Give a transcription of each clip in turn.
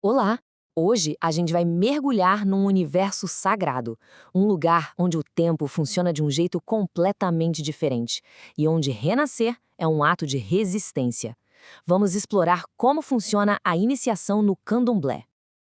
Olá! Hoje a gente vai mergulhar num universo sagrado, um lugar onde o tempo funciona de um jeito completamente diferente e onde renascer é um ato de resistência. Vamos explorar como funciona a iniciação no candomblé.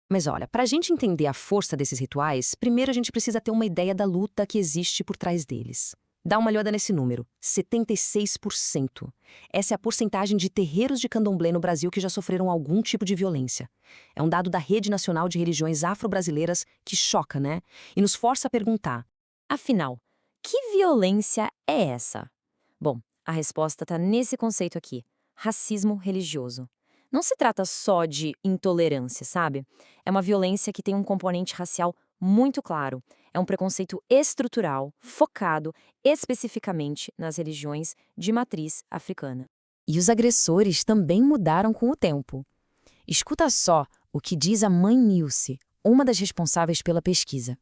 Mas olha, para a gente entender a força desses rituais, primeiro a gente precisa ter uma ideia da luta que existe por trás deles. Dá uma olhada nesse número, 76%. Essa é a porcentagem de terreiros de candomblé no Brasil que já sofreram algum tipo de violência. É um dado da Rede Nacional de Religiões Afro-Brasileiras que choca, né? E nos força a perguntar. Afinal, que violência é essa? Bom, a resposta está nesse conceito aqui: racismo religioso. Não se trata só de intolerância, sabe? É uma violência que tem um componente racial muito claro. É um preconceito estrutural, focado especificamente nas religiões de matriz africana. E os agressores também mudaram com o tempo. Escuta só o que diz a mãe Nilce, uma das responsáveis pela pesquisa.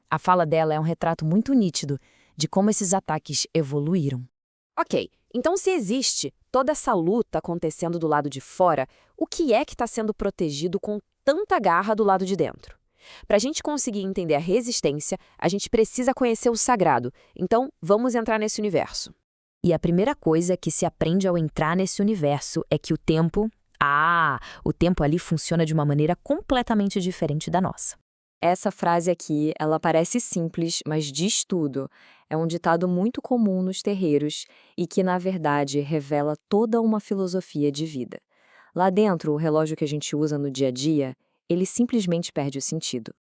A fala dela é um retrato muito nítido de como esses ataques evoluíram. Ok, então se existe toda essa luta acontecendo do lado de fora, o que é que está sendo protegido com tanta garra do lado de dentro? Para a gente conseguir entender a resistência, a gente precisa conhecer o sagrado. Então, vamos entrar nesse universo. E a primeira coisa que se aprende ao entrar nesse universo é que o tempo ali funciona de uma maneira completamente diferente da nossa. Essa frase aqui, ela parece simples, mas diz tudo. É um ditado muito comum nos terreiros e que, na verdade, revela toda uma filosofia de vida. Lá dentro, o relógio que a gente usa no dia a dia, ele simplesmente perde o sentido.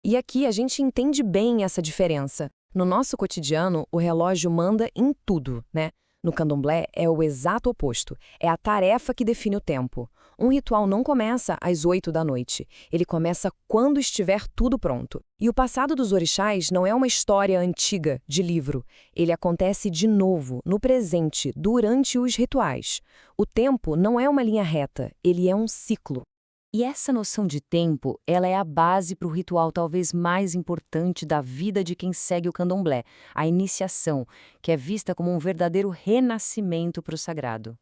E aqui a gente entende bem essa diferença. No nosso cotidiano, o relógio manda em tudo, né? No candomblé é o exato oposto. É a tarefa que define o tempo. Um ritual não começa às 8 da noite. Ele começa quando estiver tudo pronto. E o passado dos orixás não é uma história antiga, de livro. Ele acontece de novo, no presente, durante os rituais. O tempo não é uma linha reta, ele é um ciclo. E essa noção de tempo, ela é a base para o ritual talvez mais importante da vida de quem segue o candomblé, a iniciação, que é vista como um verdadeiro renascimento para o sagrado.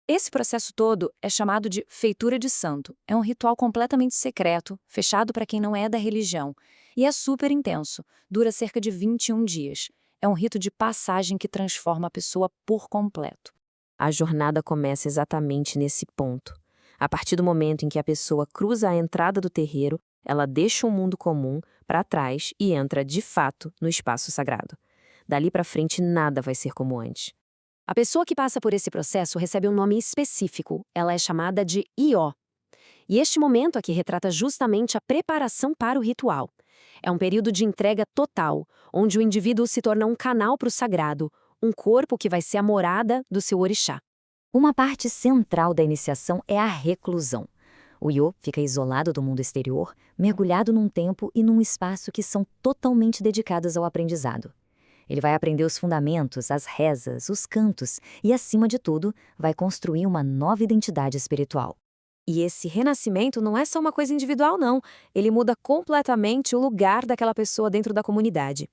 Esse processo todo é chamado de feitura de santo. É um ritual completamente secreto, fechado para quem não é da religião. E é super intenso, dura cerca de 21 dias. É um rito de passagem que transforma a pessoa por completo. A jornada começa exatamente nesse ponto. A partir do momento em que a pessoa cruza a entrada do terreiro, ela deixa o mundo comum para trás e entra, de fato, no espaço sagrado. Dali para frente, nada vai ser como antes. A pessoa que passa por esse processo recebe um nome específico. Ela é chamada de Ió. E este momento aqui retrata justamente a preparação para o ritual. É um período de entrega total, onde o indivíduo se torna um canal para o sagrado, um corpo que vai ser a morada do seu orixá. Uma parte central da iniciação é a reclusão. O Iô fica isolado do mundo exterior, mergulhado num tempo e num espaço que são totalmente dedicados ao aprendizado. Ele vai aprender os fundamentos, as rezas, os cantos e, acima de tudo, vai construir uma nova identidade espiritual. E esse renascimento não é só uma coisa individual, não. Ele muda completamente o lugar daquela pessoa dentro da comunidade.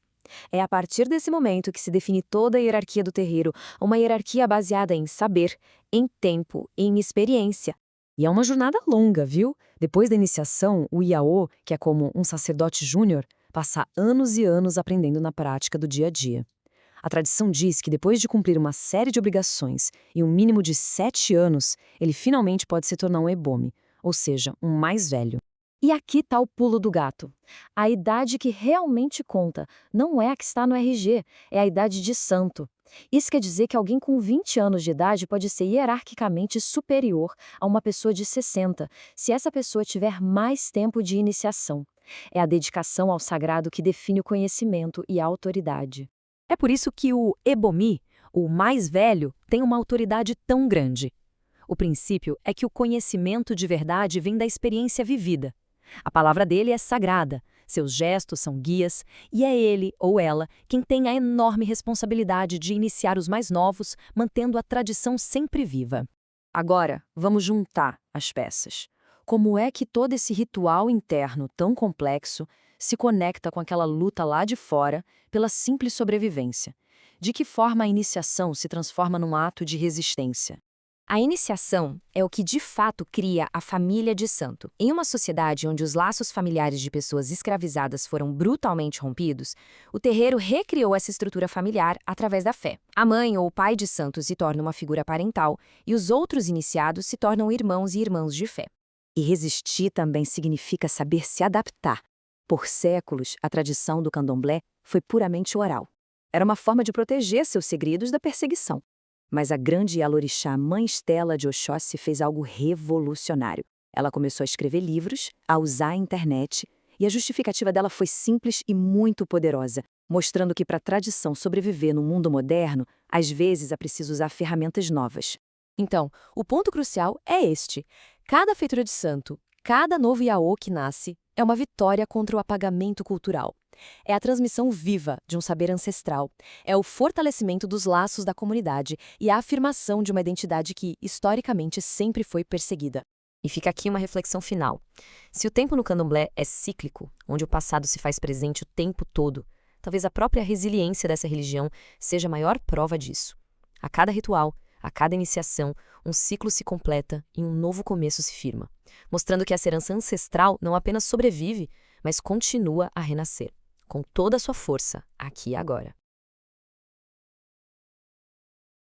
É a partir desse momento que se define toda a hierarquia do terreiro, uma hierarquia baseada em saber, em tempo e em experiência. E é uma jornada longa, viu? Depois da iniciação, o Iaô, que é como um sacerdote júnior, passa anos e anos aprendendo na prática do dia a dia. A tradição diz que depois de cumprir uma série de obrigações e um mínimo de 7 anos, ele finalmente pode se tornar um ebome, ou seja, um mais velho. E aqui está o pulo do gato. A idade que realmente conta não é a que está no RG, é a idade de santo. Isso quer dizer que alguém com 20 anos de idade pode ser hierarquicamente superior a uma pessoa de 60, se essa pessoa tiver mais tempo de iniciação. É a dedicação ao sagrado que define o conhecimento e a autoridade. É por isso que o Ebomi, o mais velho, tem uma autoridade tão grande. O princípio é que o conhecimento de verdade vem da experiência vivida. A palavra dele é sagrada, seus gestos são guias, e é ele ou ela quem tem a enorme responsabilidade de iniciar os mais novos, mantendo a tradição sempre viva. Agora, vamos juntar as peças. Como é que todo esse ritual interno tão complexo se conecta com aquela luta lá de fora pela simples sobrevivência? De que forma a iniciação se transforma num ato de resistência? A iniciação é o que de fato cria a família de santo. Em uma sociedade onde os laços familiares de pessoas escravizadas foram brutalmente rompidos, o terreiro recriou essa estrutura familiar através da fé. A mãe ou o pai de santo se torna uma figura parental e os outros iniciados se tornam irmãos e irmãs de fé. E resistir também significa saber se adaptar. Por séculos, a tradição do candomblé foi puramente oral. Era uma forma de proteger seus segredos da perseguição. Mas a grande Yalorixá, Mãe Estela de Oxóssi, fez algo revolucionário. Ela começou a escrever livros, a usar a internet, e a justificativa dela foi simples e muito poderosa, mostrando que para a tradição sobreviver no mundo moderno, às vezes é preciso usar ferramentas novas. Então, o ponto crucial é este. Cada feitura de santo, cada novo Yaô que nasce, é uma vitória contra o apagamento cultural. É a transmissão viva de um saber ancestral. É o fortalecimento dos laços da comunidade e a afirmação de uma identidade que, historicamente, sempre foi perseguida. E fica aqui uma reflexão final. Se o tempo no candomblé é cíclico, onde o passado se faz presente o tempo todo, talvez a própria resiliência dessa religião seja a maior prova disso. A cada ritual, a cada iniciação, um ciclo se completa e um novo começo se firma, mostrando que essa herança ancestral não apenas sobrevive, mas continua a renascer, com toda a sua força, aqui e agora.